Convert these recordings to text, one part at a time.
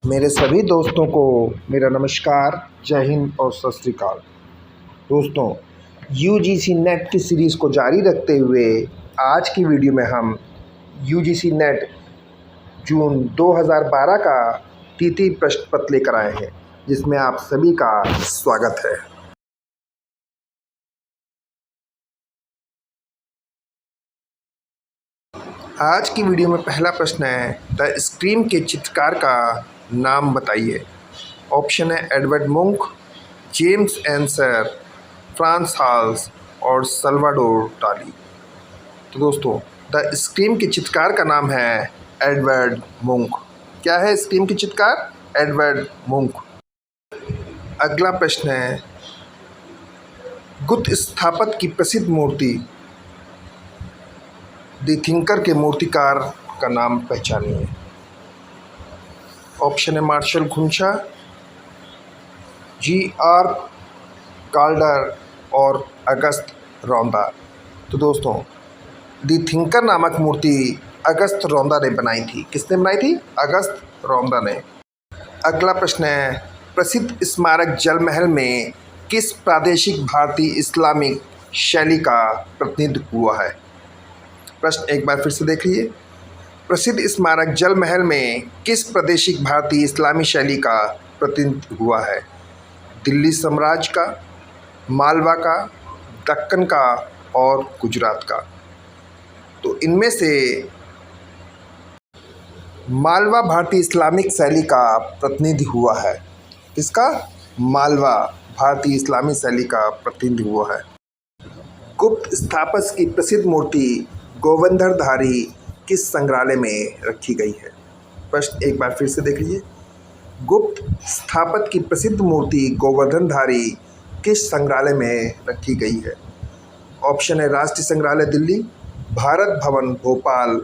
मेरे सभी दोस्तों को मेरा नमस्कार, जय हिंद और सत श्री अकाल। दोस्तों, यूजीसी नेट की सीरीज़ को जारी रखते हुए आज की वीडियो में हम यूजीसी नेट जून 2012 का तृतीय प्रश्न पत्र लेकर आए हैं, जिसमें आप सभी का स्वागत है। आज की वीडियो में पहला प्रश्न है, द स्क्रीम के चित्रकार का नाम बताइए। ऑप्शन है Edward Munch, James Ensor, Frans Hals और सल्वाडोर डाली। तो दोस्तों, द स्क्रीम के चित्रकार का नाम है एडवर्ड मुंक। क्या है स्क्रीम के चित्रकार? एडवर्ड मुंक। अगला प्रश्न है, गुप्त स्थापत्य की प्रसिद्ध मूर्ति द थिंकर के मूर्तिकार का नाम पहचानिए। ऑप्शन है मार्शल घुंचा, जी.आर. काल्डर और अगस्त रौंदा। तो दोस्तों, द थिंकर नामक मूर्ति अगस्त रौंदा ने बनाई थी। किसने बनाई थी? अगस्त रौंदा ने। अगला प्रश्न है, प्रसिद्ध स्मारक जल महल में किस प्रादेशिक भारतीय इस्लामिक शैली का प्रतिनिधित्व हुआ है? प्रश्न एक बार फिर से देख लीजिए। प्रसिद्ध स्मारक जल महल में किस प्रादेशिक भारतीय इस्लामी शैली का प्रतिनिधित्व हुआ है? दिल्ली साम्राज्य का, मालवा का, दक्कन का और गुजरात का। तो इनमें से मालवा भारतीय इस्लामिक शैली का प्रतिनिधि हुआ है। किसका? मालवा भारतीय इस्लामी शैली का प्रतिनिधि हुआ है। गुप्त स्थापत्य की प्रसिद्ध मूर्ति गोवर्धनधारी किस संग्रहालय में रखी गई है? प्रश्न एक बार फिर से देख लीजिए। गुप्त स्थापत्य की प्रसिद्ध मूर्ति गोवर्धनधारी किस संग्रहालय में रखी गई है? ऑप्शन है राष्ट्रीय संग्रहालय दिल्ली, भारत भवन भोपाल,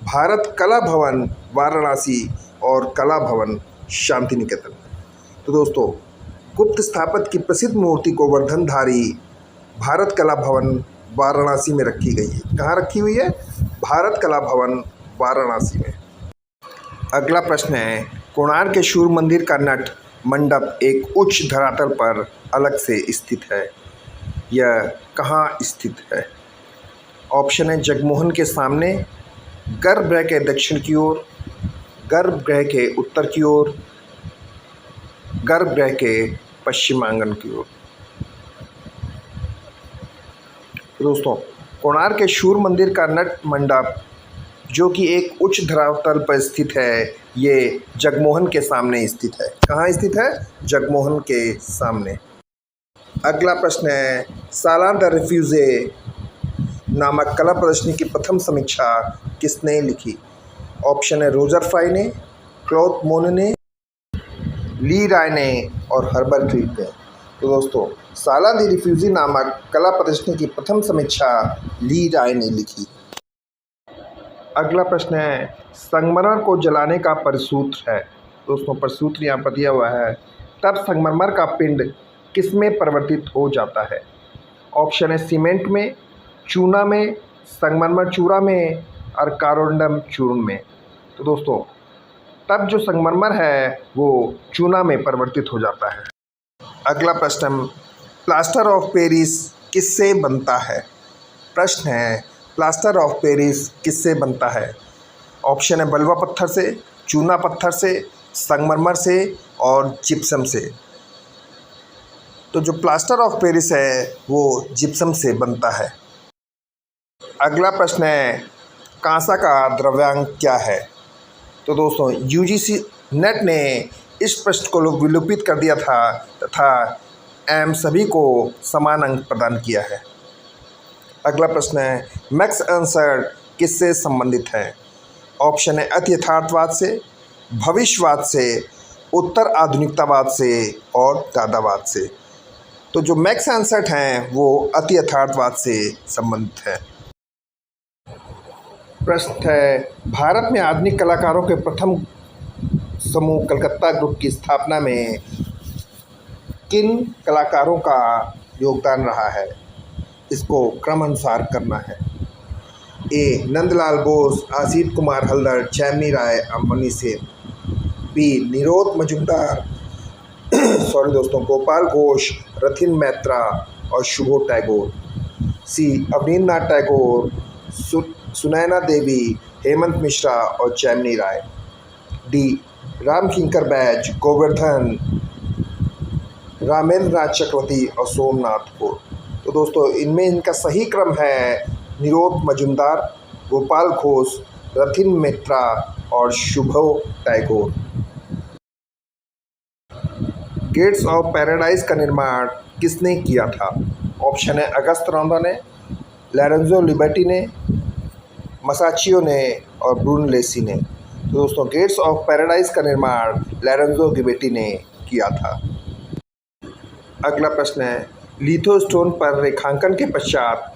भारत कला भवन वाराणसी और कला भवन शांति निकेतन। तो दोस्तों, गुप्त स्थापत्य की प्रसिद्ध मूर्ति गोवर्धनधारी भारत कला भवन वाराणसी में रखी गई है। कहाँ रखी हुई है? भारत कला भवन वाराणसी में। अगला प्रश्न है, कोणार्क के सूर्य मंदिर का नट मंडप एक उच्च धरातल पर अलग से स्थित है। यह कहाँ स्थित है? ऑप्शन है जगमोहन के सामने, गर्भगृह के दक्षिण की ओर, गर्भगृह के उत्तर की ओर, गर्भगृह के पश्चिमांगन की ओर। दोस्तों, कोणार्क के सूर्य मंदिर का नट मंडप जो कि एक उच्च धरातल पर स्थित है, ये जगमोहन के सामने स्थित है। कहाँ स्थित है? जगमोहन के सामने। अगला प्रश्न है, सालाना द रिफ्यूजे नामक कला प्रदर्शनी की प्रथम समीक्षा किसने लिखी? ऑप्शन है रोजर फ्राई ने, क्लॉद मोने ने, ली राय ने और हर्बर्ट रीड ने। तो दोस्तों, सालाना द रिफ्यूजी नामक कला प्रदर्शनी की प्रथम समीक्षा ली राय ने लिखी। अगला प्रश्न है, संगमरमर को जलाने का परिसूत्र है। दोस्तों, परिसूत्र यहाँ पर दिया हुआ है। तब संगमरमर का पिंड किसमें परिवर्तित हो जाता है? ऑप्शन है सीमेंट में, चूना में, संगमरमर चूरा में और कारोंडम चूर्ण में। तो दोस्तों, तब जो संगमरमर है वो चूना में परिवर्तित हो जाता है। अगला प्रश्न, प्लास्टर ऑफ पेरिस किससे बनता है? प्रश्न है, प्लास्टर ऑफ पेरिस किससे बनता है? ऑप्शन है बलुआ पत्थर से, चूना पत्थर से, संगमरमर से और जिप्सम से। तो जो प्लास्टर ऑफ पेरिस है वो जिप्सम से बनता है। अगला प्रश्न है, कांसा का द्रव्यांक क्या है? तो दोस्तों, यूजीसी नेट ने इस प्रश्न को विलोपित कर दिया था तथा एम सभी को समान अंक प्रदान किया है। अगला प्रश्न है, मैक्स एंसर किससे संबंधित है? ऑप्शन है अति यथार्थवाद से, भविष्यवाद से, उत्तर आधुनिकतावाद से और दादावाद से। तो जो मैक्स एंसर हैं वो अति यथार्थवाद से संबंधित है। प्रश्न है, भारत में आधुनिक कलाकारों के प्रथम समूह कलकत्ता ग्रुप की स्थापना में किन कलाकारों का योगदान रहा है? इसको क्रमानुसार करना है। ए नंदलाल बोस, आसिफ कुमार हल्दर, जैमिनी राय, अमनी सेन। बी निरोध मजुमदार सॉरी दोस्तों, गोपाल घोष, रथिन मैत्रा और शुभो टैगोर। सी अवनींद्रनाथ टैगोर, सुनैना देवी, हेमंत मिश्रा और जैमिनी राय। डी रामकिंकर बैज, गोवर्धन, रामेंद्र नाथ चक्रवर्ती और सोमनाथ कौर। तो दोस्तों इनमें इनका सही क्रम है निरोध मजुमदार, गोपाल घोष, रथिन मित्रा और शुभो टैगोर। गेट्स ऑफ पैराडाइज का निर्माण किसने किया था? ऑप्शन है अगस्त रॉन्दा ने, लॉरेंजो लिबर्टी ने, मसाचियो ने और ब्रूनलेसी ने। तो दोस्तों गेट्स ऑफ पैराडाइज का निर्माण लॉरेंजो लिबर्टी ने किया था। अगला प्रश्न है लिथोस्टोन पर रेखांकन के पश्चात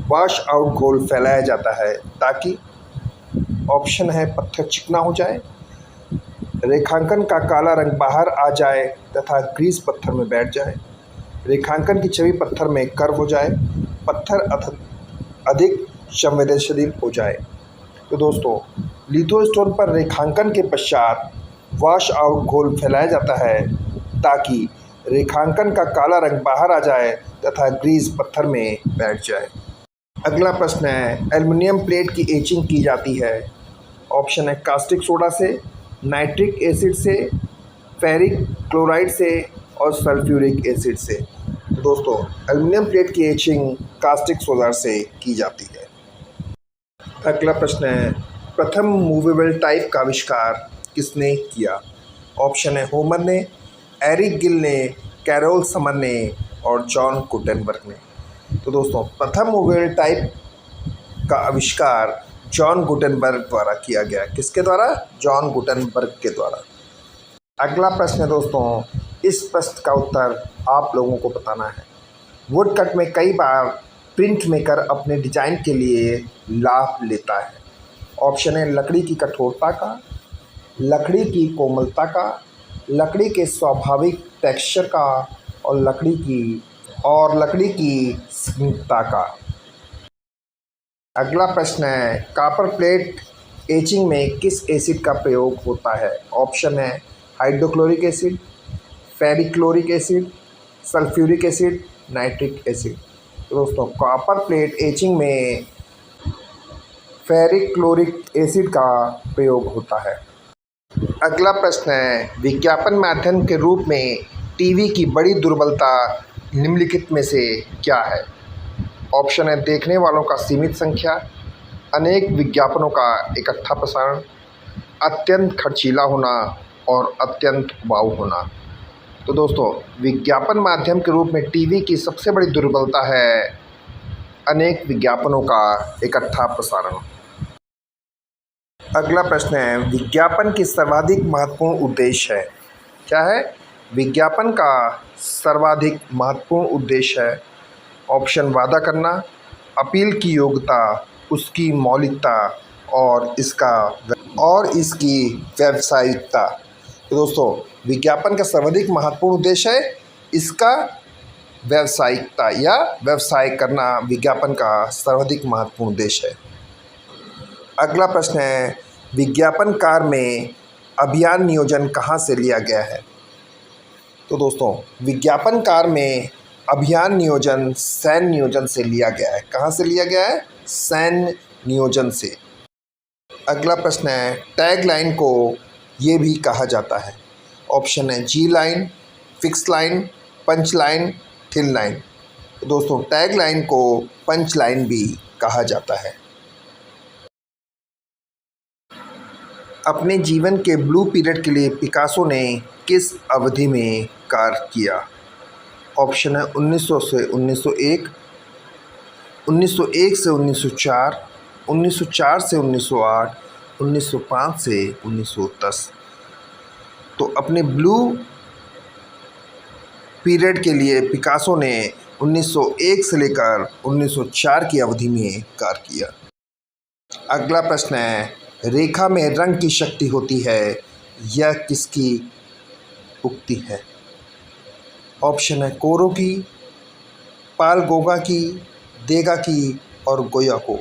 वॉश आउट घोल फैलाया जाता है ताकि। ऑप्शन है पत्थर चिकना हो जाए, रेखांकन का काला रंग बाहर आ जाए तथा ग्रीस पत्थर में बैठ जाए, रेखांकन की छवि पत्थर में कर्व हो जाए, पत्थर अधिक संवेदनशील हो जाए। तो दोस्तों लिथोस्टोन पर रेखांकन के पश्चात वॉश आउट घोल फैलाया जाता है ताकि रेखांकन का काला रंग बाहर आ जाए तथा ग्रीस पत्थर में बैठ जाए। अगला प्रश्न है एल्युमिनियम प्लेट की एचिंग की जाती है। ऑप्शन है कास्टिक सोडा से, नाइट्रिक एसिड से, फेरिक क्लोराइड से और सल्फ्यूरिक एसिड से। तो दोस्तों एल्युमिनियम प्लेट की एचिंग कास्टिक सोडा से की जाती है। अगला प्रश्न है प्रथम मूवेबल टाइप का आविष्कार किसने किया? ऑप्शन है होमर ने, एरिक गिल ने, कैरोल समर ने और जॉन गुटेनबर्ग ने। तो दोस्तों प्रथम मूवेबल टाइप का आविष्कार जॉन गुटेनबर्ग द्वारा किया गया। किसके द्वारा? जॉन गुटेनबर्ग के द्वारा। अगला प्रश्न है दोस्तों इस प्रश्न का उत्तर आप लोगों को बताना है। वुडकट में कई बार प्रिंट मेकर अपने डिजाइन के लिए लाभ लेता है। ऑप्शन है लकड़ी की कठोरता का, लकड़ी की कोमलता का, लकड़ी के स्वाभाविक टेक्सचर का और लकड़ी की स्निग्धता का। अगला प्रश्न है कॉपर प्लेट एचिंग में किस एसिड का प्रयोग होता है? ऑप्शन है hydrochloric acid, ferric chloric acid, sulphuric acid, nitric acid. तो दोस्तों कॉपर प्लेट एचिंग में फेरिक्लोरिक एसिड का प्रयोग होता है। अगला प्रश्न है विज्ञापन माध्यम के रूप में टीवी की बड़ी दुर्बलता निम्नलिखित में से क्या है? ऑप्शन है देखने वालों का सीमित संख्या, अनेक विज्ञापनों का इकट्ठा प्रसारण, अत्यंत खर्चीला होना और अत्यंत उपजाऊ होना। तो दोस्तों विज्ञापन माध्यम के रूप में टीवी की सबसे बड़ी दुर्बलता है अनेक विज्ञापनों का इकट्ठा प्रसारण। अगला प्रश्न है विज्ञापन की सर्वाधिक महत्वपूर्ण उद्देश्य है। क्या है? विज्ञापन का सर्वाधिक महत्वपूर्ण उद्देश्य है। ऑप्शन वादा करना, अपील की योग्यता, उसकी मौलिकता और इसकी व्यावसायिकता। तो दोस्तों विज्ञापन का सर्वाधिक महत्वपूर्ण उद्देश्य है इसका व्यावसायिकता या व्यवसाय करना विज्ञापन का सर्वाधिक महत्वपूर्ण उद्देश्य है। अगला प्रश्न है विज्ञापनकार में अभियान नियोजन कहाँ से लिया गया है? तो दोस्तों विज्ञापनकार में अभियान नियोजन सैन्य नियोजन से लिया गया है। कहाँ से लिया गया है? सैन्य नियोजन से। अगला प्रश्न है टैग लाइन को ये भी कहा जाता है। ऑप्शन है G line, fix line, punch line, thin line. तो दोस्तों टैग लाइन को पंच लाइन भी कहा जाता है। अपने जीवन के ब्लू पीरियड के लिए पिकासो ने किस अवधि में कार्य किया? ऑप्शन है 1900 से 1901, 1901 से 1904, 1904 से 1908, 1905 से 1910। तो अपने ब्लू पीरियड के लिए पिकासो ने 1901 से लेकर 1904 की अवधि में कार्य किया। अगला प्रश्न है रेखा में रंग की शक्ति होती है, यह किसकी उक्ति है? ऑप्शन है कोरो की, पाल गोगा की, देगा की और गोया को।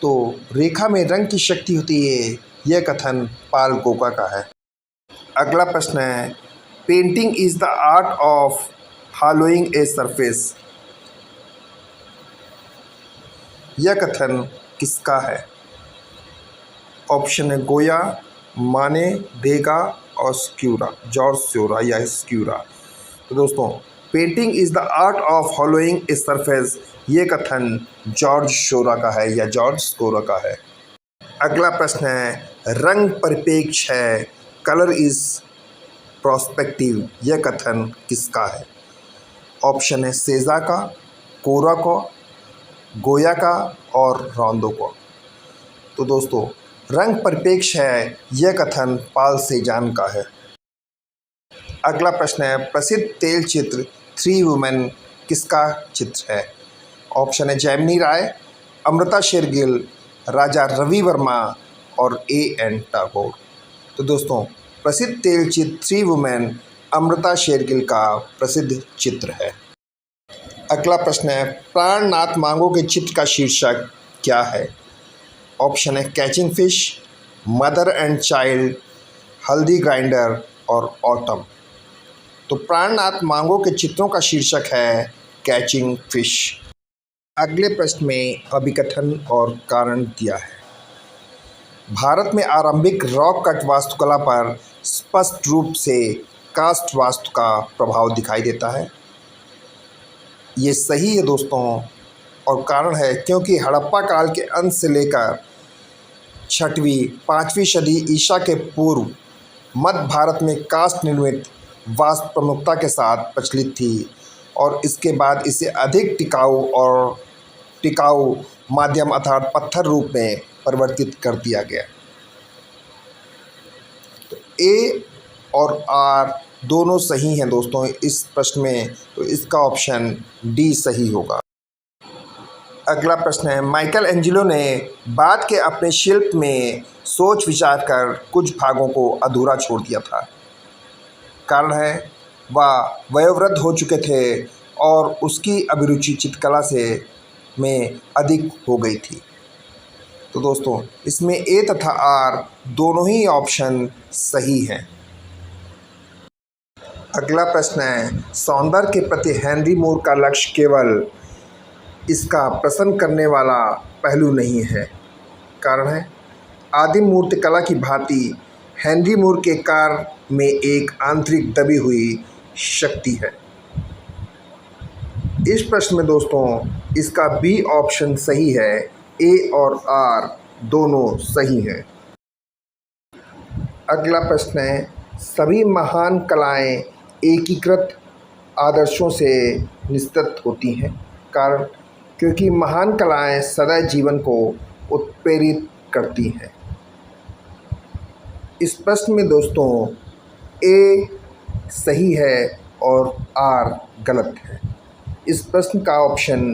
तो रेखा में रंग की शक्ति होती है यह कथन पाल गोगा का है। अगला प्रश्न है, painting is the art of hollowing a surface. यह कथन किसका है? ऑप्शन है गोया, माने, देगा और स्क्यूरा, जॉर्ज स्क्यूरा या स्क्यूरा। तो दोस्तों, painting is the art of hollowing a surface, ये कथन जॉर्ज शोरा का है या जॉर्ज स्क्यूरा का है। अगला प्रश्न है, रंग परिपेक्ष है, कलर इज प्रोस्पेक्टिव, यह कथन किसका है? ऑप्शन है सेजा का, कोरा का, गोया का और रॉन्डो का। तो दोस्तों, रंग परिपेक्ष है, यह कथन पाल सेजान का है। अगला प्रश्न है, प्रसिद्ध तेल चित्र थ्री वुमेन किसका चित्र है? ऑप्शन है जैमिनी राय, अमृता शेरगिल, राजा रवि वर्मा और A.N. टैगोर। तो दोस्तों, प्रसिद्ध तेल चित्र थ्री वुमेन अमृता शेरगिल का प्रसिद्ध चित्र है। अगला प्रश्न है, प्राणनाथ मांगो के चित्र का शीर्षक क्या है? ऑप्शन है catching fish, mother and child, हल्दी ग्राइंडर और ऑटम। तो प्राणनाथ मांगो के चित्रों का शीर्षक है कैचिंग फिश। अगले प्रश्न में अभिकथन और कारण दिया है। भारत में आरंभिक रॉक कट वास्तुकला पर स्पष्ट रूप से कास्ट वास्तु का प्रभाव दिखाई देता है। ये सही है दोस्तों, और कारण है क्योंकि हड़प्पा काल के अंत से लेकर 6वीं 5वीं सदी ईसा के पूर्व मध्य भारत में कास्ट निर्मित वास्तु प्रमुखता के साथ प्रचलित थी और इसके बाद इसे अधिक टिकाऊ माध्यम अर्थात पत्थर रूप में परिवर्तित कर दिया गया। तो ए और आर दोनों सही हैं दोस्तों इस प्रश्न में, तो इसका ऑप्शन डी सही होगा। अगला प्रश्न है, माइकल एंजेलो ने बाद के अपने शिल्प में सोच विचार कर कुछ भागों को अधूरा छोड़ दिया था। कारण है वह वयोवृद्ध हो चुके थे और उसकी अभिरुचि चित्रकला में अधिक हो गई थी। तो दोस्तों, इसमें ए तथा आर दोनों ही ऑप्शन सही हैं। अगला प्रश्न है, सौंदर्य के प्रति हेनरी मूर का लक्ष्य केवल इसका प्रसन्न करने वाला पहलू नहीं है। कारण है आदिम मूर्तिकला की भांति हेनरी मूर के कार्य में एक आंतरिक दबी हुई शक्ति है। इस प्रश्न में दोस्तों इसका बी ऑप्शन सही है, ए और आर दोनों सही हैं। अगला प्रश्न है, सभी महान कलाएं एकीकृत आदर्शों से निस्तृत होती हैं। कारण क्योंकि महान कलाएं सदैव जीवन को उत्प्रेरित करती हैं। इस प्रश्न में दोस्तों ए सही है और आर गलत है। इस प्रश्न का ऑप्शन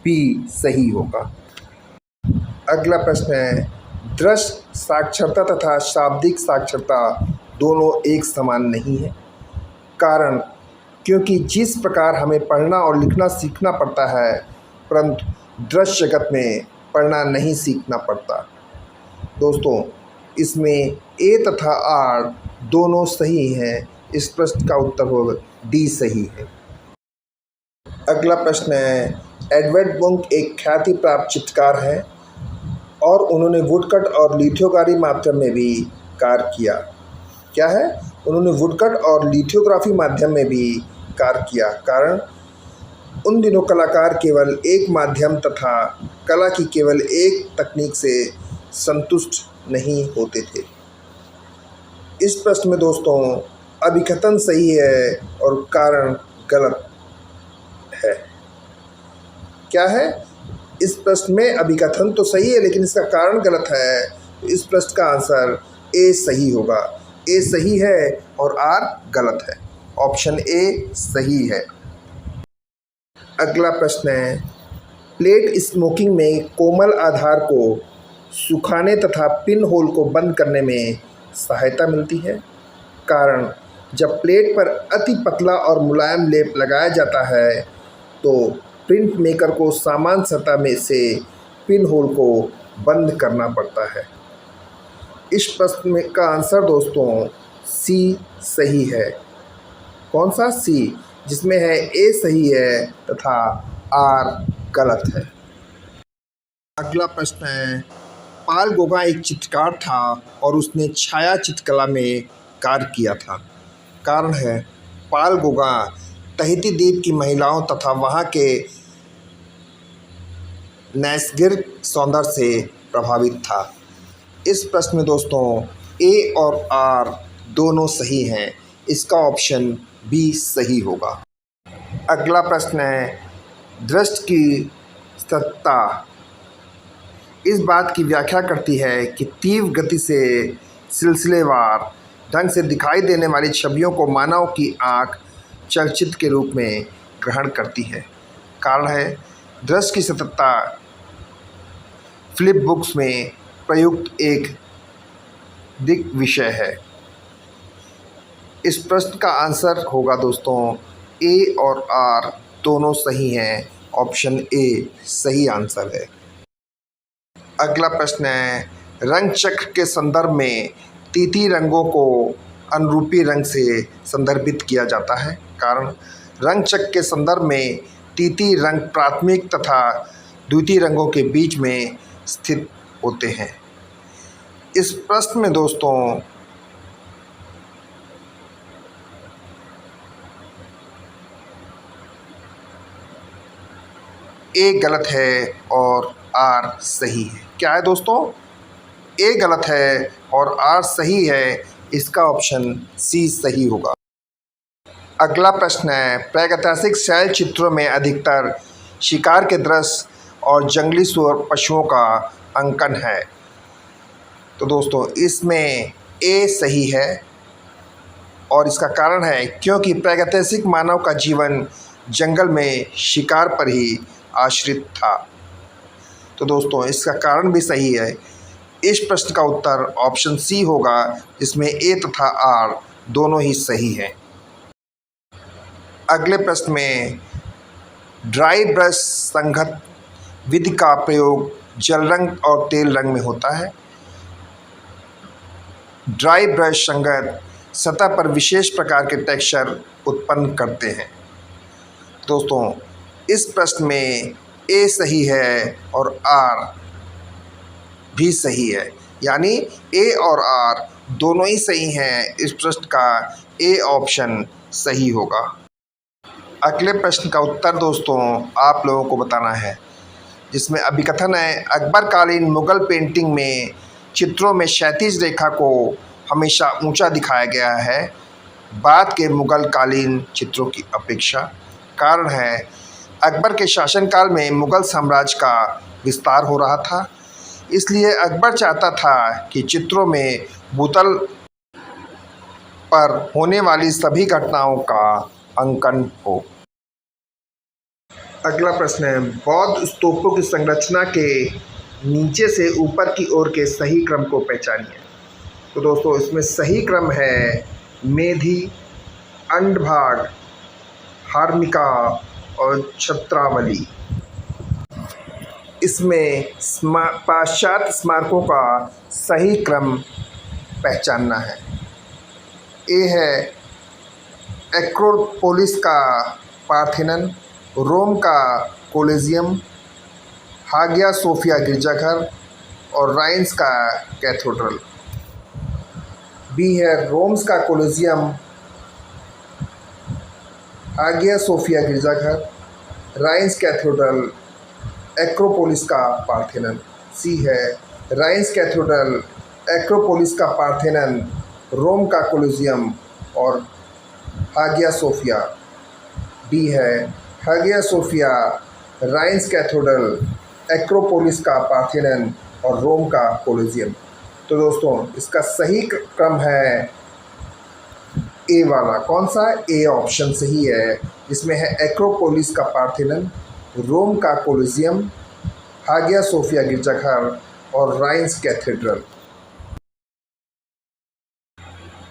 बी सही होगा। अगला प्रश्न है, दृश्य साक्षरता तथा शाब्दिक साक्षरता दोनों एक समान नहीं है। कारण क्योंकि जिस प्रकार हमें पढ़ना और लिखना सीखना पड़ता है, परंतु दृश्य जगत में पढ़ना नहीं सीखना पड़ता। दोस्तों, इसमें ए तथा आर दोनों सही हैं। इस प्रश्न का उत्तर होगा डी सही है। अगला प्रश्न है, एडवर्ड मुंक एक ख्याति प्राप्त चित्रकार हैं और उन्होंने वुडकट और लिथोग्राफी माध्यम में भी कार्य किया। क्या है? उन्होंने वुडकट और लिथोग्राफी माध्यम में भी कार्य किया। कारण उन दिनों कलाकार केवल एक माध्यम तथा कला की केवल एक तकनीक से संतुष्ट नहीं होते थे। इस प्रश्न में दोस्तों अभिकथन सही है और कारण गलत है। क्या है? इस प्रश्न में अभिकथन तो सही है लेकिन इसका कारण गलत है। तो इस प्रश्न का आंसर ए सही होगा। ए सही है और आर गलत है। ऑप्शन ए सही है। अगला प्रश्न है, प्लेट स्मोकिंग में कोमल आधार को सुखाने तथा पिन होल को बंद करने में सहायता मिलती है। कारण जब प्लेट पर अति पतला और मुलायम लेप लगाया जाता है तो प्रिंट मेकर को समान सतह में से पिन होल को बंद करना पड़ता है। इस प्रश्न का आंसर दोस्तों सी सही है। कौन सा? सी, जिसमें है ए सही है तथा आर गलत है। अगला प्रश्न है, पाल गोगा एक चित्रकार था और उसने छाया चित्रकला में कार्य किया था। कारण है, पाल गोगा तहिती द्वीप की महिलाओं तथा वहाँ के नैसर्गिक सौंदर्य से प्रभावित था। इस प्रश्न में दोस्तों ए और आर दोनों सही हैं। इसका ऑप्शन बी सही होगा। अगला प्रश्न है, दृष्टि की सत्ता इस बात की व्याख्या करती है कि तीव्र गति से सिलसिलेवार ढंग से दिखाई देने वाली छवियों को मानव की आँख चलचित्र के रूप में ग्रहण करती है। कारण है, दृष्टि की सत्ता फ्लिप बुक्स में प्रयुक्त एक दिग विषय है। इस प्रश्न का आंसर होगा दोस्तों ए और आर दोनों सही हैं। ऑप्शन ए सही आंसर है। अगला प्रश्न है, रंग चक्र के संदर्भ में तीती रंगों को अनुरूपी रंग से संदर्भित किया जाता है। कारण, रंग चक्र के संदर्भ में तीती रंग प्राथमिक तथा द्वितीय रंगों के बीच में स्थित होते हैं। इस प्रश्न में दोस्तों ए गलत है और आर सही है। क्या है दोस्तों? ए गलत है और आर सही है। इसका ऑप्शन सी सही होगा। अगला प्रश्न है, प्रागैतिहासिक शैल चित्रों में अधिकतर शिकार के दृश्य और जंगली सुअर पशुओं का अंकन है। तो दोस्तों इसमें ए सही है और इसका कारण है क्योंकि प्रागैतिहासिक मानव का जीवन जंगल में शिकार पर ही आश्रित था। तो दोस्तों इसका कारण भी सही है। इस प्रश्न का उत्तर ऑप्शन सी होगा, जिसमें ए तथा आर दोनों ही सही हैं। अगले प्रश्न में, ड्राई ब्रश संघत विधि का प्रयोग जल रंग और तेल रंग में होता है। ड्राई ब्रश संघत सतह पर विशेष प्रकार के टेक्सचर उत्पन्न करते हैं। दोस्तों इस प्रश्न में ए सही है और आर भी सही है, यानी ए और आर दोनों ही सही हैं। इस प्रश्न का ए ऑप्शन सही होगा। अगले प्रश्न का उत्तर दोस्तों आप लोगों को बताना है, जिसमें अभिकथन है, अकबर कालीन मुगल पेंटिंग में चित्रों में क्षैतिज रेखा को हमेशा ऊंचा दिखाया गया है बाद के मुगल कालीन चित्रों की अपेक्षा। कारण है, अकबर के शासनकाल में मुगल साम्राज्य का विस्तार हो रहा था, इसलिए अकबर चाहता था कि चित्रों में भूतल पर होने वाली सभी घटनाओं का अंकन हो। अगला प्रश्न है, बौद्ध स्तूपों की संरचना के नीचे से ऊपर की ओर के सही क्रम को पहचानिए। तो दोस्तों इसमें सही क्रम है मेधी, अंडभाग, हार्मिका और छत्रावली। इसमें पाश्चात्य स्मारकों का सही क्रम पहचानना है। ए है एक्रोपोलिस का पार्थेनन, रोम का कोलिजियम, हागिया सोफिया गिरजाघर और राइन्स का कैथेड्रल। बी है रोम्स का कोलिजियम, हागिया सोफिया गिरजाघर, राइन्स कैथेड्रल, एक्रोपोलिस का पार्थेनन। सी है राइन्स कैथेड्रल, एक्रोपोलिस का पार्थेनन, रोम का कोलिजियम और हागिया सोफिया। डी है हागिया सोफिया, राइन्स कैथेड्रल, एक्रोपोलिस का पार्थेनन और रोम का कोलिजियम। तो दोस्तों इसका सही क्रम है ए वाला। कौन सा? ए ऑप्शन सही है, जिसमें है एक्रोपोलिस का पार्थेनन, रोम का कोलिजियम, हागिया सोफिया गिरजाघर और राइन्स कैथेड्रल।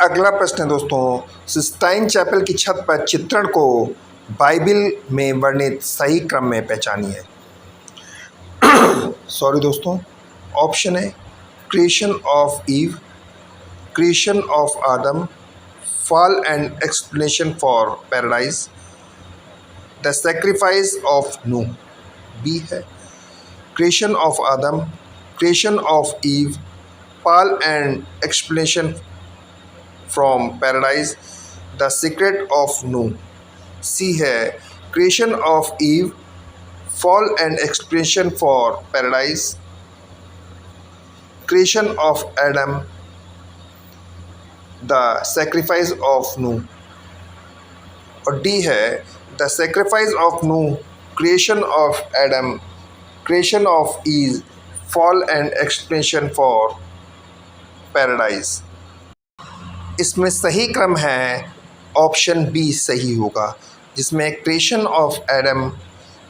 अगला प्रश्न है दोस्तों, सिस्टाइन चैपल की छत पर चित्रण को बाइबिल में वर्णित सही क्रम में पहचानिए। सॉरी दोस्तों, ऑप्शन है creation of Eve, creation of Adam, fall and explanation for paradise, the sacrifice of Nuh. B है creation of Adam, creation of Eve, fall and explanation from paradise, the secret of Nuh. C है creation of Eve, fall and explanation for paradise, creation of Adam, the sacrifice of Nuh. और D है the sacrifice of Nuh, creation of Adam, creation of Eve, fall and explanation for paradise. इसमें सही क्रम है option B सही होगा, जिसमें creation of Adam,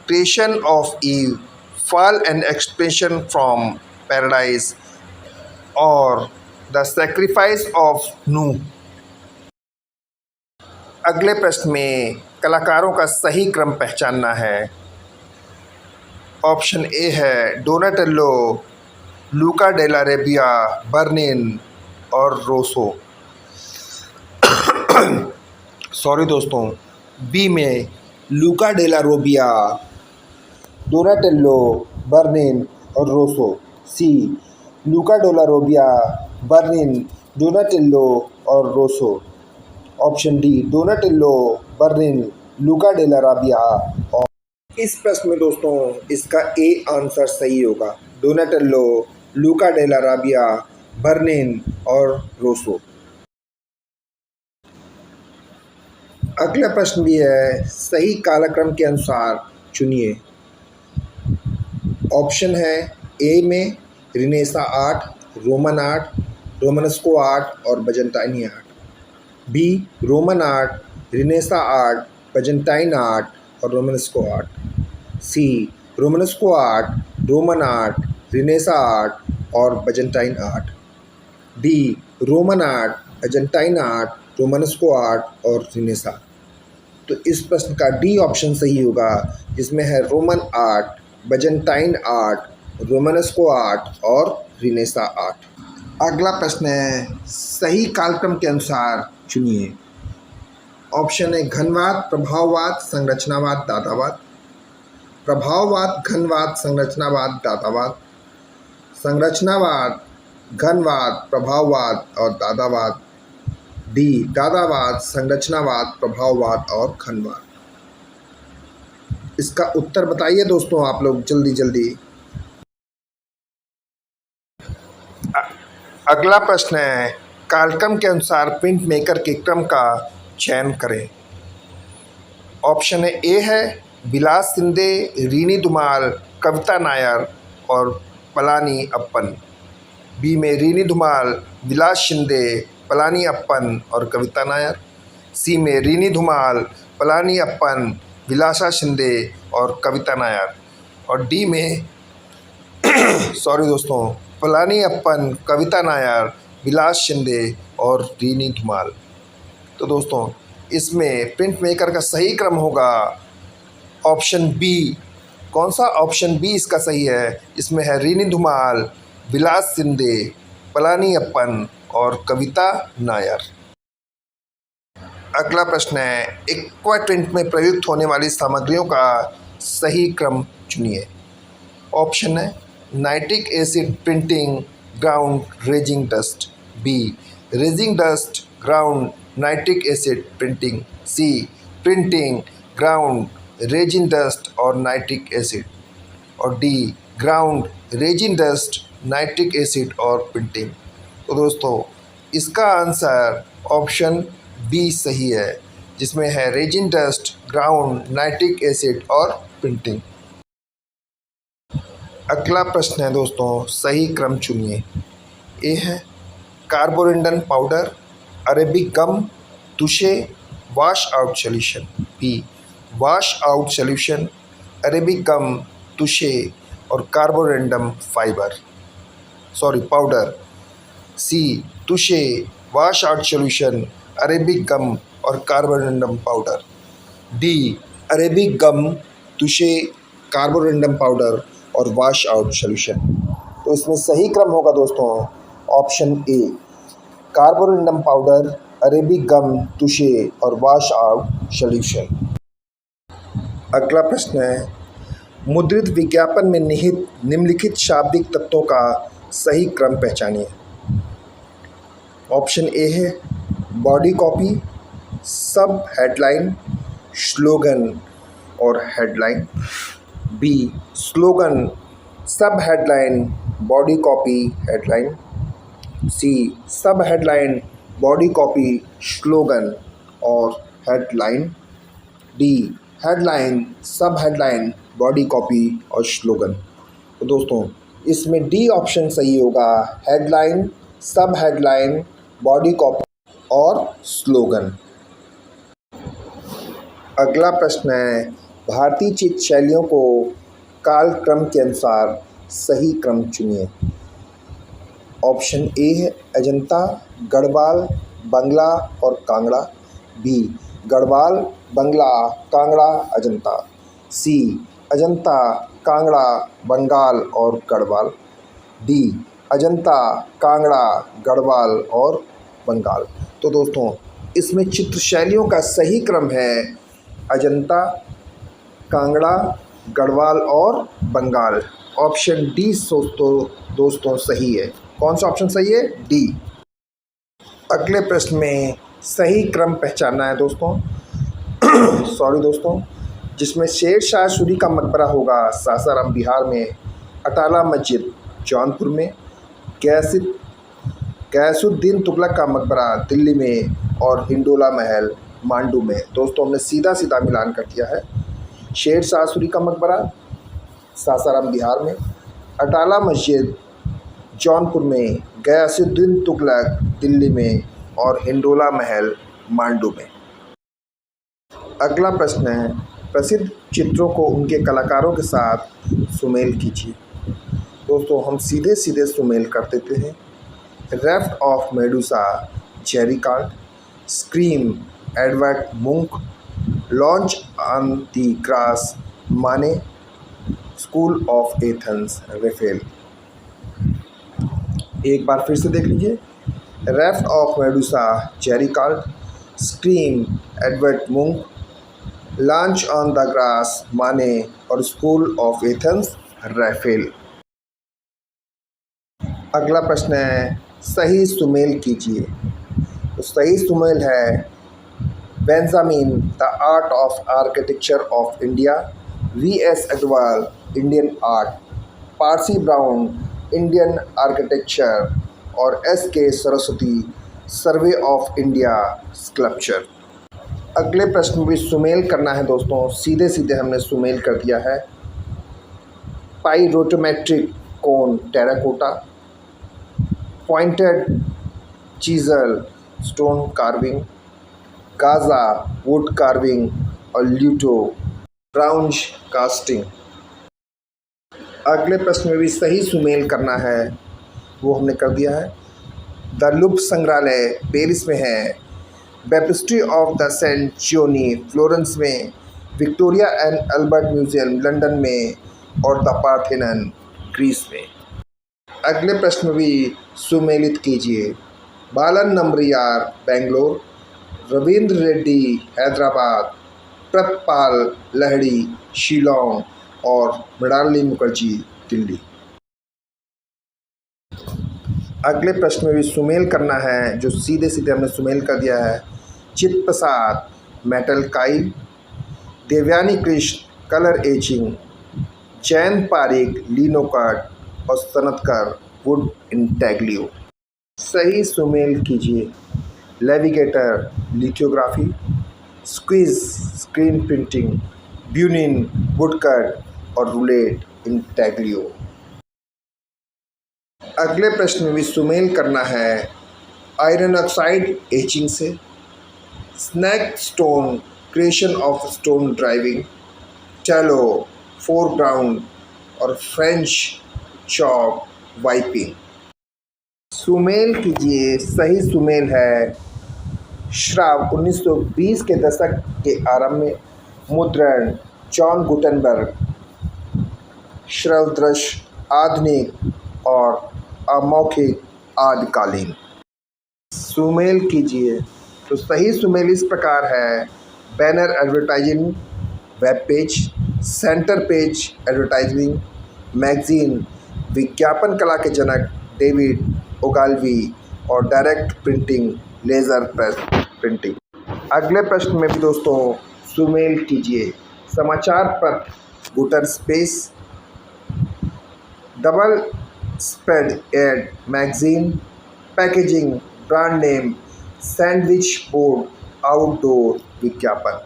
creation of Eve, fall and explanation from paradise और द सेक्रीफाइस ऑफ नूह। अगले प्रश्न में कलाकारों का सही क्रम पहचानना है। ऑप्शन ए है डोनाटेल्लो, लूका डेला रेबिया, बर्निन और रोसो। सॉरी दोस्तों, बी में लूका डेला रोबिया, डोनाटेल्लो, बर्निन और रोसो। सी लूका डेला रोबिया, बर्निन, डोनाटेल्लो और रोसो। ऑप्शन डी डोनाटेल्लो, बर्निन, लूका डेला राबिया। और इस प्रश्न में दोस्तों इसका ए आंसर सही होगा, डोनाटेल्लो, लूका डेला राबिया, बर्निन और रोसो। अगला प्रश्न भी है सही कालक्रम के अनुसार चुनिए। ऑप्शन है ए में Renaissance art, Roman art, Romanesque art और Byzantine art. B Roman art, Renaissance art, Byzantine art और Romanesque art. C Romanesque art, Roman art, Renaissance art और Byzantine art. D Roman art, Argentine art, Romanesque art और Renaissance. तो इस प्रश्न का D option सही होगा, जिसमें है Roman art, Byzantine art, Romanesque art और रिनेसा आर्ट। अगला प्रश्न है सही कालक्रम के अनुसार चुनिए। ऑप्शन है घनवाद, प्रभाववाद, संरचनावाद, दातावाद। प्रभाववाद, घनवाद, संरचनावाद, दातावाद। संरचनावाद, घनवाद, प्रभाववाद और दातावाद। डी दातावाद, संरचनावाद, प्रभाववाद और घनवाद। इसका उत्तर बताइए दोस्तों आप लोग जल्दी जल्दी। अगला प्रश्न है कालक्रम के अनुसार प्रिंट मेकर के क्रम का चयन करें। ऑप्शन ए है विलास शिंदे, रीनी धुमाल, कविता नायर और पलानी अप्पन। बी में रीनी धुमाल, विलास शिंदे, पलानी अप्पन और कविता नायर। सी में रीनी धुमाल, पलानी अप्पन, विलासा शिंदे और कविता नायर। और डी में सॉरी दोस्तों, पलानी अप्पन, कविता नायर, विलास शिंदे और रीनी धुमाल। तो दोस्तों इसमें प्रिंट मेकर का सही क्रम होगा ऑप्शन बी। कौन सा? ऑप्शन बी इसका सही है। इसमें है रीनी धुमाल, विलास शिंदे, पलानी अप्पन और कविता नायर। अगला प्रश्न है एक्वा टिंट में प्रयुक्त होने वाली सामग्रियों का सही क्रम चुनिए। ऑप्शन है nitric acid, printing ground, resin dust. B resin dust, ground, nitric acid, printing. C printing, ground, resin dust और नाइट्रिक एसिड। और D ground, resin dust, nitric acid और प्रिंटिंग। तो दोस्तों इसका आंसर ऑप्शन बी सही है, जिसमें है resin dust, ground, nitric acid और प्रिंटिंग। अगला प्रश्न है दोस्तों सही क्रम चुनिए। ए है carborundum powder, Arabic gum, tusche, wash out solution. B wash out solution, Arabic gum, tusche और carborundum powder. C tusche, wash out solution, Arabic gum और carborundum powder. D Arabic gum, tusche, carborundum powder और wash out solution. तो इसमें सही क्रम होगा दोस्तों option A carborundum powder, Arabic gum tusche और वॉश आउट सॉल्यूशन। अगला प्रश्न है, मुद्रित विज्ञापन में निहित निम्नलिखित शाब्दिक तत्वों का सही क्रम पहचानिए। ऑप्शन ए है बॉडी कॉपी, सब हेडलाइन, स्लोगन और हेडलाइन। बी स्लोगन, सब हेडलाइन, बॉडी कॉपी, हेडलाइन। सी सब हेडलाइन, बॉडी कॉपी, स्लोगन और हेडलाइन। डी हेडलाइन, सब हेडलाइन, बॉडी कॉपी और स्लोगन। तो दोस्तों इसमें डी ऑप्शन सही होगा, हेडलाइन, सब हेडलाइन, बॉडी कॉपी और स्लोगन। अगला प्रश्न है, भारतीय चित्र शैलियों को कालक्रम के अनुसार सही क्रम चुनिए। ऑप्शन ए है अजंता, गढ़वाल, बंगला और कांगड़ा। बी गढ़वाल, बंगला, कांगड़ा, अजंता। सी अजंता, कांगड़ा, बंगाल और गढ़वाल। डी अजंता, कांगड़ा, गढ़वाल और बंगाल। तो दोस्तों इसमें चित्र शैलियों का सही क्रम है अजंता, कांगड़ा, गढ़वाल और बंगाल। ऑप्शन डी दोस्तों सही है। कौन सा ऑप्शन सही है? डी। अगले प्रश्न में सही क्रम पहचानना है दोस्तों सॉरी दोस्तों, जिसमें शेर शाह सूरी का मकबरा होगा सासाराम बिहार में, अटाला मस्जिद जौनपुर में, गयासुद्दीन तुगलक का मकबरा दिल्ली में और हिंडोला महल मांडू में। दोस्तों हमने सीधा सीधा मिलान कर दिया है। शेर शाह सूरी का मकबरा सासाराम बिहार में, अटाला मस्जिद जौनपुर में, गयासुद्दीन तुगलक दिल्ली में और हिंडोला महल मांडू में। अगला प्रश्न है, प्रसिद्ध चित्रों को उनके कलाकारों के साथ सुमेल कीजिए। दोस्तों हम सीधे सीधे सुमेल कर देते हैं। Raft of Medusa Gericault, scream Edward Munch, lunch on the grass Manet, school of Athens Raphael. एक बार फिर से देख लीजिए, raft of Medusa Gericault, scream Edward Munch, lunch on the grass Manet और स्कूल ऑफ एथेंस रेफेल। अगला प्रश्न है, सही सुमेल कीजिए। तो सही सुमेल है Benjamin the art of architecture of India, V S. Agrawal Indian art, Percy Brown Indian architecture और S.K. Saraswati survey of India sculpture. अगले प्रश्न में भी सुमेल करना है दोस्तों, सीधे सीधे हमने सुमेल कर दिया है। पाइरोटोमेट्रिक cone terracotta, pointed chisel stone carving, गाजा वुड कार्विंग और ल्यूटो ब्राउन्ज कास्टिंग। अगले प्रश्न में भी सही सुमेल करना है, वो हमने कर दिया है। द लुब्र संग्रहालय पेरिस में है, बैप्टिस्ट्री ऑफ द सेंट जियोनी फ्लोरेंस में, Victoria and Albert museum London में और द पार्थेनन ग्रीस में। अगले प्रश्न में भी सुमेलित कीजिए। बालन नंबरियार बेंगलोर, रविंद्र रेड्डी हैदराबाद, प्रतपाल लहड़ी शिलोंग और मृणालिनी मुखर्जी दिल्ली। अगले प्रश्न में भी सुमेल करना है, जो सीधे सीधे हमने सुमेल कर दिया है। चित प्रसाद मेटल काइल, Devyani Krishna colour etching, Jain Parik linocut और सनतकर वुड इंटेग्लियो। सही सुमेल कीजिए। Navigator lithography, squeeze screen printing, ब्यूनिन वुडकट और रूलेट इंटेग्लियो। अगले प्रश्न में भी सुमेल करना है आयरन ऑक्साइड एचिंग से, snake stone creation of stone driving, tallow foreground और फ्रेंच चॉक वाइपिंग। सुमेल कीजिए। सही सुमेल है श्राव 1920 के दशक के आरंभ में, मुद्रण जॉन गुटेनबर्ग, श्रवदृश्य आधुनिक और अमौखिक आदिकालीन। सुमेल कीजिए। तो सही सुमेल इस प्रकार है: banner advertising, web page, centre page advertising, magazine, विज्ञापन कला के जनक डेविड ओगालवी और direct printing, laser press printing. अगले प्रश्न में भी दोस्तों सुमेल कीजिए: समाचार पत्र, gutter space, double spread ad, magazine, packaging, brand name, sandwich board, outdoor विज्ञापन।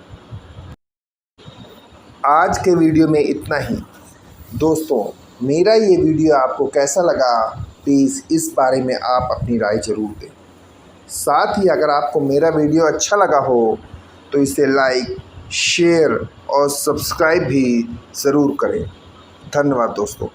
आज के वीडियो में इतना ही। दोस्तों, मेरा ये वीडियो आपको कैसा लगा, प्लीज़ इस बारे में आप अपनी राय ज़रूर दें। साथ ही अगर आपको मेरा वीडियो अच्छा लगा हो तो इसे लाइक, शेयर और सब्सक्राइब भी ज़रूर करें। धन्यवाद दोस्तों।